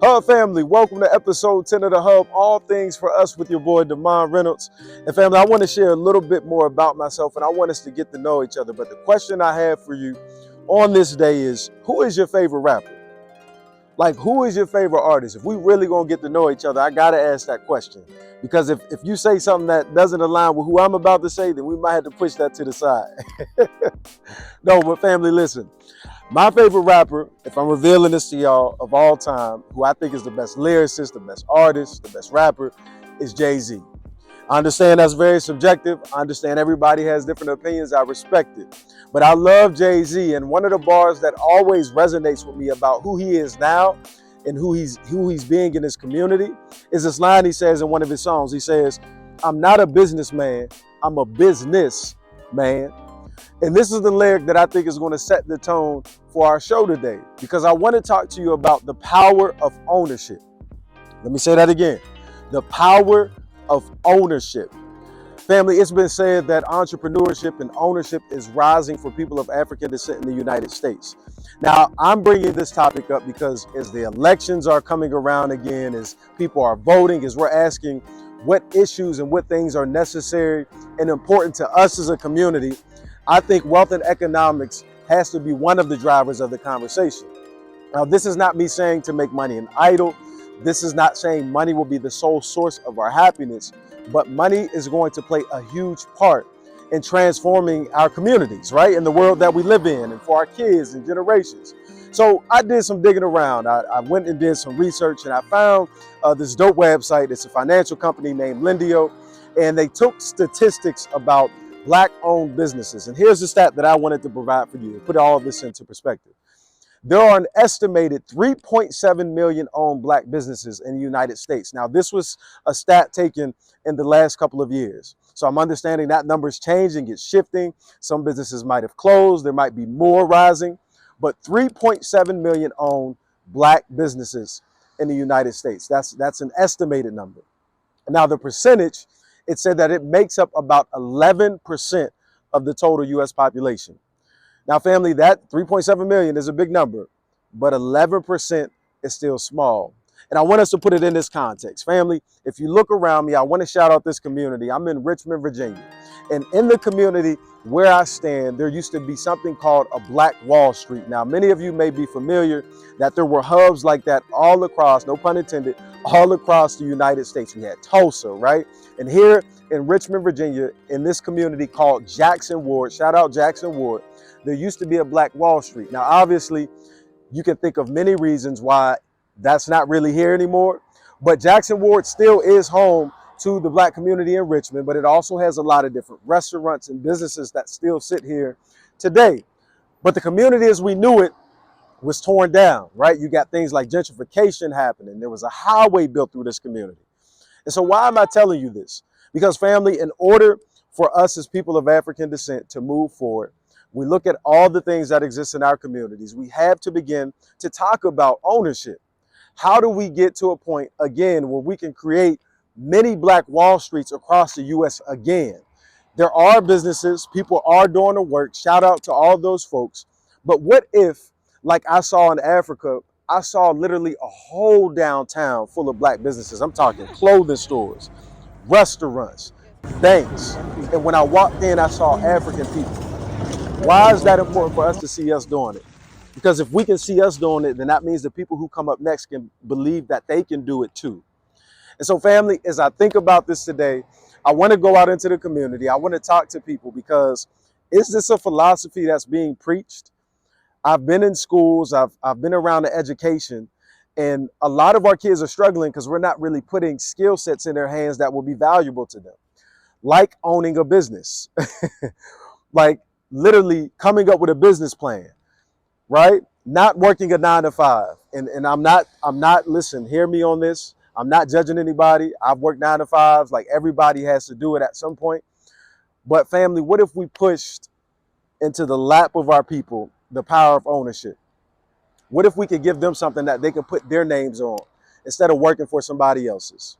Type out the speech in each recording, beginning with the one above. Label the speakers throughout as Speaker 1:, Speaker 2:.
Speaker 1: Hub family, welcome to episode 10 of the Hub, all things for us with your boy, Demond Reynolds. And family, I want to share a little bit more about myself and I want us to get to know each other. But the question I have for you on this day is, who is your favorite rapper? Like, who is your favorite artist? If we really gonna get to know each other, I gotta ask that question. Because if you say something that doesn't align with who I'm about to say, then we might have to push that to the side. No, but family, listen. My favorite rapper, if I'm revealing this to y'all, of all time, who I think is the best lyricist, the best artist, the best rapper, is Jay-Z. I understand that's very subjective. I understand everybody has different opinions. I respect it. But I love Jay-Z, and one of the bars that always resonates with me about who he is now and who he's being in his community is this line he says in one of his songs. He says, "I'm not a businessman, I'm a business man." And this is the lyric that I think is going to set the tone for our show today, because I want to talk to you about the power of ownership. Let me say that again. The power of ownership. Family, it's been said that entrepreneurship and ownership is rising for people of African descent in the United States. Now, I'm bringing this topic up because as the elections are coming around again, as people are voting, as we're asking what issues and what things are necessary and important to us as a community, I think wealth and economics has to be one of the drivers of the conversation. Now, this is not me saying to make money an idol. This is not saying money will be the sole source of our happiness, but money is going to play a huge part in transforming our communities, right? In the world that we live in and for our kids and generations. So I did some digging around. I went and did some research and I found this dope website. It's a financial company named Lendio, and they took statistics about Black-owned businesses. And here's the stat that I wanted to provide for you to put all of this into perspective. There are an estimated 3.7 million owned Black businesses in the United States. Now, this was a stat taken in the last couple of years. So I'm understanding that number is changing, it's shifting. Some businesses might have closed, there might be more rising, but 3.7 million owned Black businesses in the United States. That's an estimated number. Now, the percentage, it said that it makes up about 11% of the total U.S. population. Now, family, that 3.7 million is a big number, but 11% is still small. And I want us to put it in this context. Family, if you look around me, I want to shout out this community. I'm in Richmond, Virginia. And in the community where I stand, there used to be something called a Black Wall Street. Now, many of you may be familiar that there were hubs like that all across, no pun intended, all across the United States. We had Tulsa, right? And here in Richmond, Virginia, in this community called Jackson Ward, shout out Jackson Ward, there used to be a Black Wall Street. Now, obviously, you can think of many reasons why that's not really here anymore, but Jackson Ward still is home to the Black community in Richmond, but it also has a lot of different restaurants and businesses that still sit here today. But the community as we knew it was torn down, right? You got things like gentrification happening. There was a highway built through this community. And so why am I telling you this? Because family, in order for us as people of African descent to move forward, we look at all the things that exist in our communities. We have to begin to talk about ownership. How do we get to a point, again, where we can create many Black Wall Streets across the U.S. again? There are businesses, people are doing the work. Shout out to all those folks. But what if, like I saw in Africa, I saw literally a whole downtown full of Black businesses. I'm talking clothing stores, restaurants, banks. And when I walked in, I saw African people. Why is that important for us to see us doing it? Because if we can see us doing it, then that means the people who come up next can believe that they can do it too. And so, family, as I think about this today, I want to go out into the community. I want to talk to people, because is this a philosophy that's being preached? I've been in schools, I've been around the education, and a lot of our kids are struggling because we're not really putting skill sets in their hands that will be valuable to them, like owning a business, like literally coming up with a business plan, right? Not working a 9 to 5. And I'm not, listen, hear me on this. I'm not judging anybody. I've worked 9 to 5s, like everybody has to do it at some point. But family, what if we pushed into the lap of our people the power of ownership? What if we could give them something that they can put their names on instead of working for somebody else's?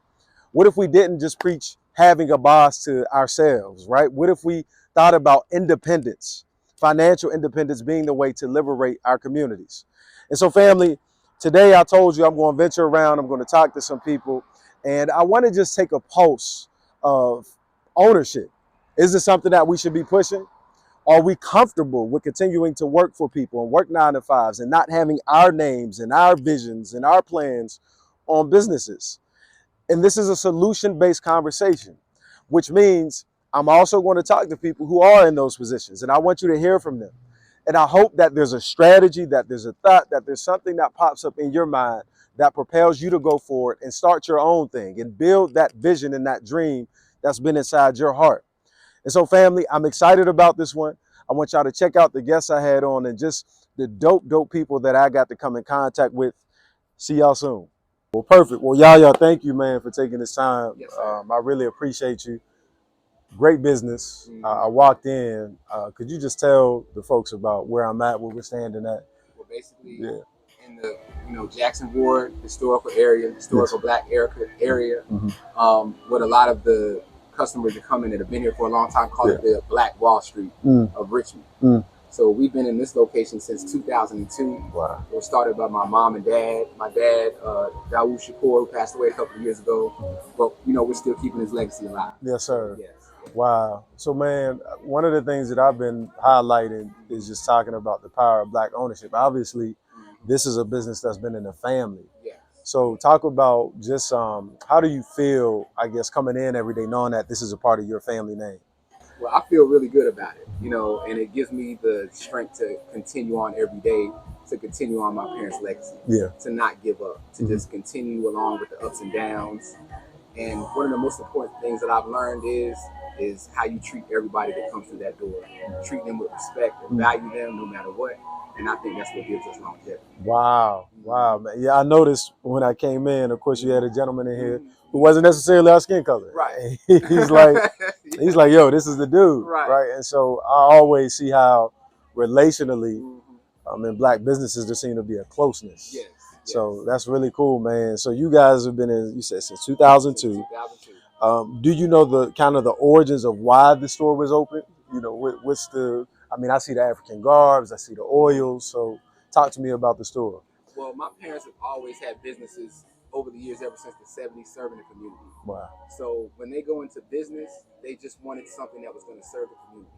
Speaker 1: What if we didn't just preach having a boss to ourselves, right? What if we thought about independence, financial independence being the way to liberate our communities? And so, family, Today, I told you I'm going to venture around. I'm going to talk to some people, and I want to just take a pulse of ownership. Is this something that we should be pushing? Are we comfortable with continuing to work for people and work 9 to 5s and not having our names and our visions and our plans on businesses? And this is a solution-based conversation, which means I'm also going to talk to people who are in those positions, and I want you to hear from them. And I hope that there's a strategy, that there's a thought, that there's something that pops up in your mind that propels you to go forward and start your own thing and build that vision and that dream that's been inside your heart. And so, family, I'm excited about this one. I want y'all to check out the guests I had on and just the dope people that I got to come in contact with. See y'all soon. Well, perfect. Well, y'all, thank you, man, for taking this time.
Speaker 2: Yes,
Speaker 1: I really appreciate you. Great business. I walked in. Could you just tell the folks about where I'm at, where we're standing at?
Speaker 2: Well, basically, in the Jackson Ward historical area, historical Black area, what a lot of the customers that come in that have been here for a long time call it the Black Wall Street of Richmond. So we've been in this location since 2002.
Speaker 1: Wow.
Speaker 2: It was started by my mom and dad. My dad, Dawood Shakur, who passed away a couple of years ago. But, we're still keeping his legacy alive.
Speaker 1: Yes, sir.
Speaker 2: Yes.
Speaker 1: Wow. So, man, one of the things that I've been highlighting is just talking about the power of Black ownership. Obviously, this is a business that's been in the family.
Speaker 2: Yes.
Speaker 1: So talk about just how do you feel, I guess, coming in every day knowing that this is a part of your family name?
Speaker 2: Well, I feel really good about it, and it gives me the strength to continue on every day, to continue on my parents' legacy, to not give up, to just continue along with the ups and downs. And one of the most important things that I've learned is how you treat everybody that comes through that door. Treat them with respect and value them no matter what. And I think that's what gives us longevity.
Speaker 1: Wow, man. Yeah, I noticed when I came in, of course, you had a gentleman in here who wasn't necessarily our skin color.
Speaker 2: Right.
Speaker 1: He's like, yo, this is the dude. Right. And so I always see how relationally in Black businesses, there seems to be a closeness.
Speaker 2: Yes.
Speaker 1: So that's really cool, man. So you guys have been in, you said, since 2002. Do you know the kind of the origins of why the store was open? What's I see the African garbs, I see the oils. So talk to me about the store.
Speaker 2: Well, my parents have always had businesses over the years, ever since the 70s, serving the community.
Speaker 1: Wow.
Speaker 2: So when they go into business, they just wanted something that was going to serve the community.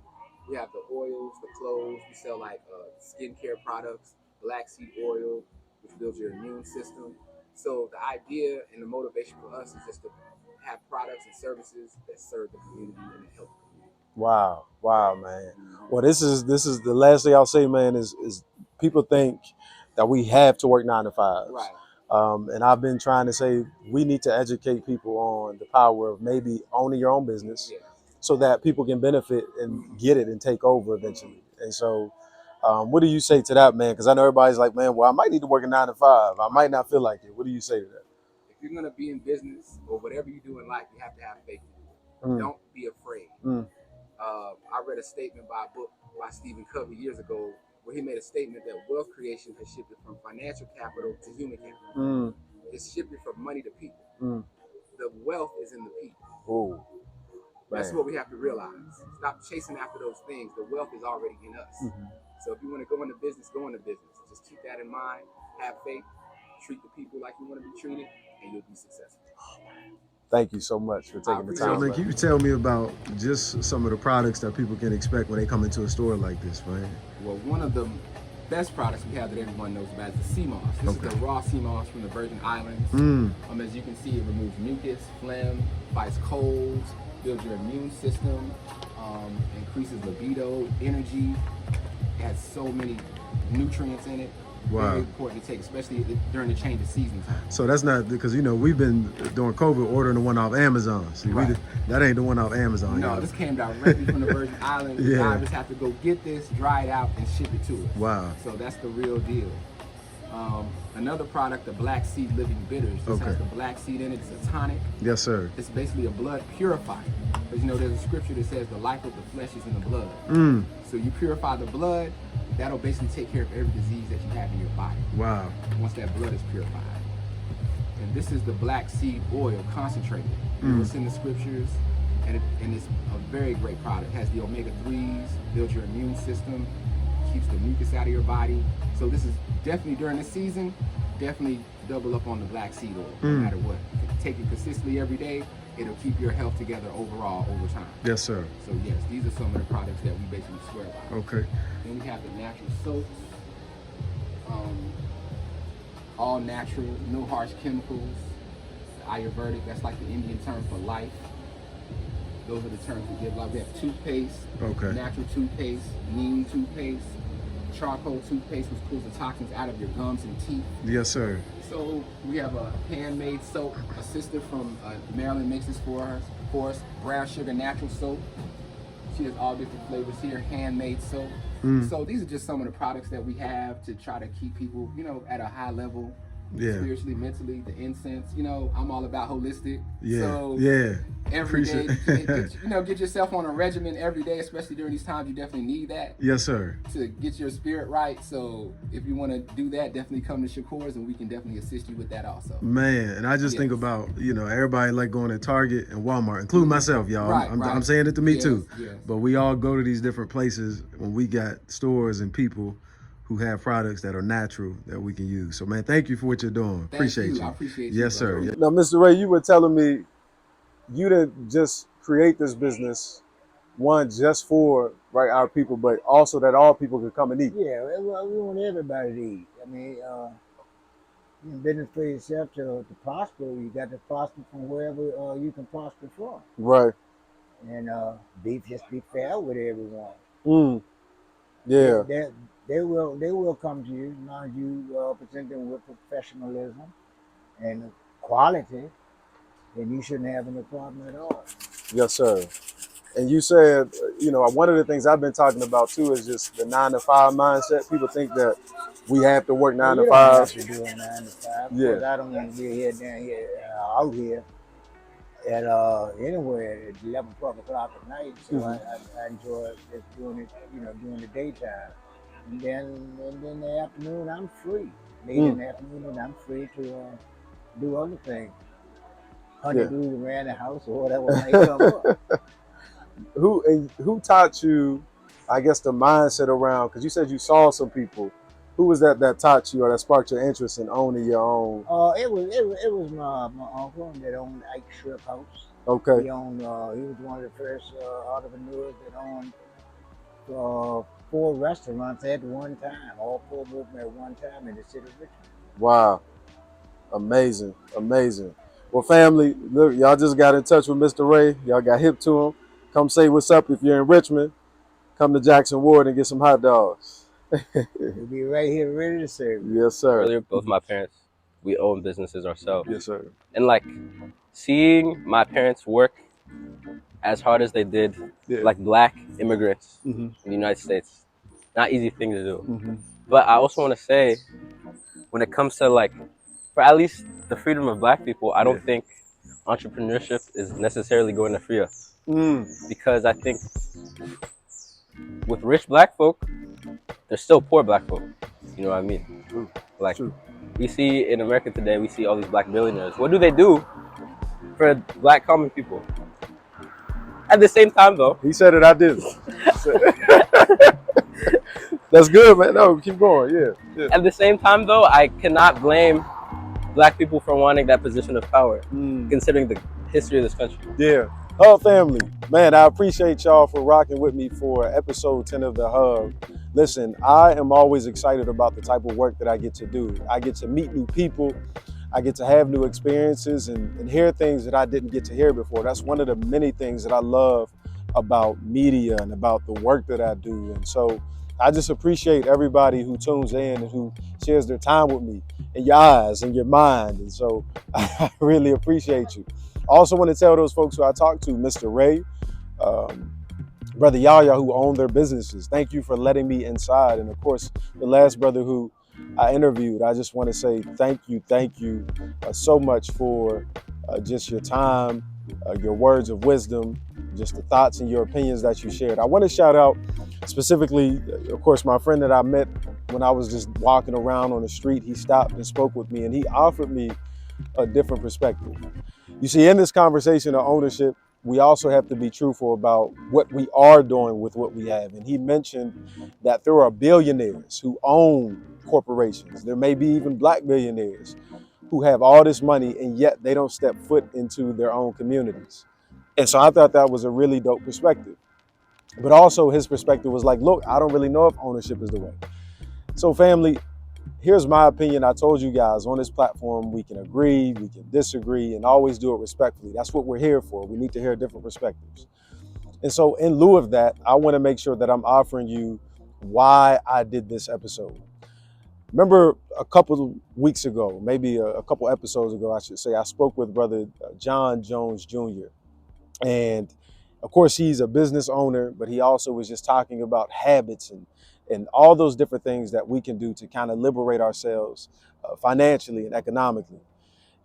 Speaker 2: We have the oils, the clothes, we sell like skincare products, black seed oil, which builds your immune system. So the idea and the motivation for us is just to have products and services that serve the community and help the community.
Speaker 1: Wow, man. Well, this is the last thing I'll say, man, is people think that we have to work 9 to 5s.
Speaker 2: Right.
Speaker 1: And I've been trying to say we need to educate people on the power of maybe owning your own business so that people can benefit and get it and take over eventually. And so what do you say to that, man? Because I know everybody's like, man, well, I might need to work a 9 to 5. I might not feel like it. What do you say to that?
Speaker 2: If you're going to be in business or whatever you do in life, you have to have faith in it. Don't be afraid. I read a statement by a book by Stephen Covey years ago where he made a statement that wealth creation has shifted from financial capital to human capital. It's shifted from money to people. The wealth is in the people.
Speaker 1: Oh,
Speaker 2: that's what we have to realize. Stop chasing after those things. The wealth is already in us. So if you want to go into business, go into business. Just keep that in mind. Have faith. Treat the people like you want to be treated, and you'll be successful.
Speaker 1: Thank you so much for taking the time. Man, can you tell me about just some of the products that people can expect when they come into a store like this, man?
Speaker 2: Well, one of the best products we have that everyone knows about is the sea moss. This is the raw sea moss from the Virgin Islands. As you can see, it removes mucus, phlegm, fights colds, builds your immune system, increases libido, energy. It has so many nutrients in it.
Speaker 1: Wow.
Speaker 2: Very important to take, especially during the change of season time.
Speaker 1: So that's not because we've been during COVID ordering the one off Amazon. See, that ain't the one off Amazon.
Speaker 2: No, this came directly from the Virgin Islands. The drivers have to go get this, dry it out, and ship it to us.
Speaker 1: Wow.
Speaker 2: So that's the real deal. Another product, the Black Seed Living Bitters. This has the black seed in it. It's a tonic.
Speaker 1: Yes, sir.
Speaker 2: It's basically a blood purifier. Because there's a scripture that says the life of the flesh is in the blood. So you purify the blood, that'll basically take care of every disease that you have in your body.
Speaker 1: Wow.
Speaker 2: Once that blood is purified. And this is the black seed oil concentrated. It's in the scriptures, and it's a very great product. It has the omega-3s, builds your immune system, keeps the mucus out of your body. So this is definitely during this season, definitely double up on the black seed oil, no matter what. Take it consistently every day. It'll keep your health together overall over time.
Speaker 1: Yes, sir.
Speaker 2: So yes, these are some of the products that we basically swear by.
Speaker 1: Okay.
Speaker 2: Then we have the natural soaps. All natural, no harsh chemicals. Ayurvedic, that's like the Indian term for life. Those are the terms we give. Like we have toothpaste, natural toothpaste, neem toothpaste, charcoal toothpaste, which pulls the toxins out of your gums and teeth.
Speaker 1: Yes, sir.
Speaker 2: So we have a handmade soap. A sister from Maryland makes this for us. Brown sugar natural soap. She has all different flavors here. Handmade soap. So these are just some of the products that we have to try to keep people, at a high level, spiritually, mentally. The incense, I'm all about holistic. So every day, get yourself on a regimen every day, especially during these times. You definitely need that.
Speaker 1: Yes, sir.
Speaker 2: To get your spirit right. So if you want to do that, definitely come to Shakur's and we can definitely assist you with that also.
Speaker 1: Man, and I just think about, everybody like going to Target and Walmart, including myself, y'all. I'm saying it to me too.
Speaker 2: Yes.
Speaker 1: But we all go to these different places when we got stores and people who have products that are natural that we can use. So, man, thank you for what you're doing. Appreciate you.
Speaker 2: I appreciate you.
Speaker 1: Yes, sir.
Speaker 2: Brother.
Speaker 1: Now, Mr. Ray, you were telling me you didn't just create this business, one, just for our people, but also that all people could come and eat.
Speaker 3: Yeah, well, we want everybody to eat. I mean, in business for yourself to prosper, you got to prosper from wherever you can prosper from.
Speaker 1: Right.
Speaker 3: And just be fair with everyone.
Speaker 1: Yeah.
Speaker 3: They will come to you as long as you present them with professionalism and quality, then you shouldn't have any problem at all.
Speaker 1: Yes, sir. And you said, one of the things I've been talking about too is just the 9-to-5 mindset. People think that we have to work 9 to 5.
Speaker 3: Don't have to do a 9 to 5.
Speaker 1: Yeah.
Speaker 3: Because I don't want to be here down here out here at anywhere at 11, 12 o'clock at night. So I enjoy just doing it, during the daytime. And then in the afternoon I'm free. Late in the afternoon I'm free to do other things. Honeydews around the house or whatever might come up.
Speaker 1: Who taught you, I guess, the mindset around, because you said you saw some people. Who was that taught you or that sparked your interest in owning your own?
Speaker 3: It was my uncle that owned Ike Strip House.
Speaker 1: Okay.
Speaker 3: He was one of the first entrepreneurs that owned 4 restaurants at one time. All 4 moved at one time in the city of Richmond.
Speaker 1: Wow. Amazing. Well, family, look, y'all just got in touch with Mr. Ray. Y'all got hip to him. Come say what's up if you're in Richmond. Come to Jackson Ward and get some hot dogs.
Speaker 3: We'll be right here ready to serve you.
Speaker 1: Yes, sir.
Speaker 4: Earlier, both my parents, we own businesses ourselves.
Speaker 1: Yes, sir.
Speaker 4: And seeing my parents work as hard as they did, like black immigrants in the United States, not easy thing to do. But I also want to say, when it comes to for at least the freedom of black people, I don't think entrepreneurship is necessarily going to free us. Because I think with rich black folk, there's still poor black folk. You know what I mean?
Speaker 1: True.
Speaker 4: We see in America today, we see all these black billionaires. What do they do for black common people? At the same time, though.
Speaker 1: He said it, I didn't. That's good, man. No, keep going. Yeah.
Speaker 4: At the same time, though, I cannot blame black people for wanting that position of power, considering the history of this country.
Speaker 1: Yeah. Hub family, man, I appreciate y'all for rocking with me for episode 10 of The Hub. Listen, I am always excited about the type of work that I get to do. I get to meet new people. I get to have new experiences and hear things that I didn't get to hear before. That's one of the many things that I love about media and about the work that I do. And so I just appreciate everybody who tunes in and who shares their time with me and your eyes and your mind. And so I really appreciate you. I also want to tell those folks who I talked to, Mr. Ray, Brother Yaya, who own their businesses. Thank you for letting me inside. And of course, the last brother who I interviewed, I just want to say thank you so much for just your time, your words of wisdom, just the thoughts and your opinions that you shared. I want to shout out specifically, of course, my friend that I met when I was just walking around on the street. He stopped and spoke with me and he offered me a different perspective. You see, in this conversation of ownership, we also have to be truthful about what we are doing with what we have. And he mentioned that there are billionaires who own corporations. There may be even black billionaires who have all this money and yet they don't step foot into their own communities. And so I thought that was a really dope perspective. But also his perspective was like, look, I don't really know if ownership is the way. So family, here's my opinion. I told you guys on this platform, we can agree, we can disagree, and always do it respectfully. That's what we're here for. We need to hear different perspectives. And so in lieu of that, I want to make sure that I'm offering you why I did this episode. Remember a couple of weeks ago, maybe a couple episodes ago, I should say, I spoke with brother John Jones Jr. And of course, he's a business owner, but he also was just talking about habits and all those different things that we can do to kind of liberate ourselves financially and economically.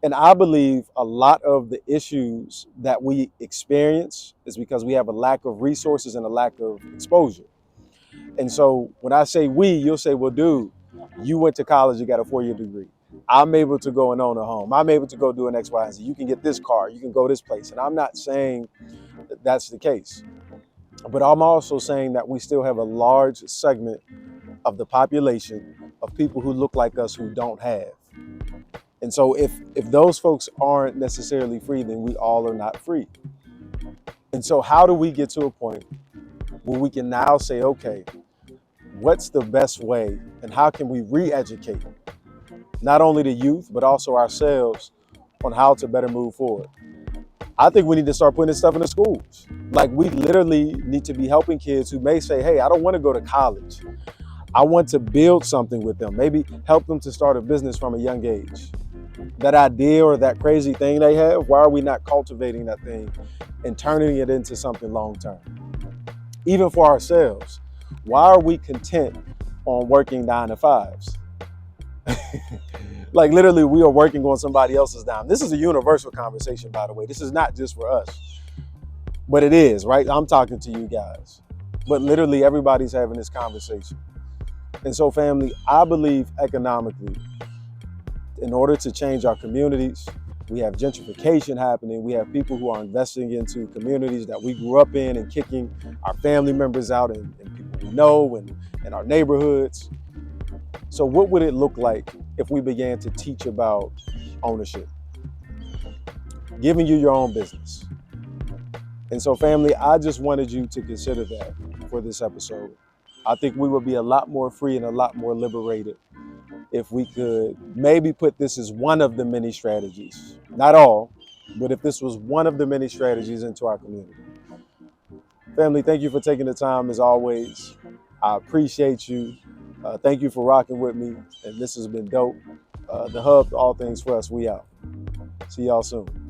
Speaker 1: And I believe a lot of the issues that we experience is because we have a lack of resources and a lack of exposure. And so when I say we, you'll say, well, dude, you went to college, you got a 4-year degree. I'm able to go and own a home. I'm able to go do an X, Y, and Z. You can get this car. You can go this place. And I'm not saying that that's the case. But I'm also saying that we still have a large segment of the population of people who look like us who don't have. And so if those folks aren't necessarily free, then we all are not free. And so how do we get to a point where we can now say, okay, what's the best way and how can we re-educate not only the youth, but also ourselves on how to better move forward? I think we need to start putting this stuff in the schools. Like we literally need to be helping kids who may say, hey, I don't want to go to college. I want to build something with them. Maybe help them to start a business from a young age. That idea or that crazy thing they have, why are we not cultivating that thing and turning it into something long-term? Even for ourselves, why are we content on working 9 to 5s? Like literally we are working on somebody else's dime. This is a universal conversation, by the way. This is not just for us, but it is, right? I'm talking to you guys, but literally everybody's having this conversation. And so family, I believe economically, in order to change our communities, we have gentrification happening. We have people who are investing into communities that we grew up in and kicking our family members out and people we know and our neighborhoods. So what would it look like if we began to teach about ownership, giving you your own business? And so family, I just wanted you to consider that for this episode. I think we would be a lot more free and a lot more liberated if we could maybe put this as one of the many strategies, not all, but if this was one of the many strategies into our community. Family, thank you for taking the time as always. I appreciate you. Thank you for rocking with me. And this has been dope. The Hub, all things for us. We out. See y'all soon.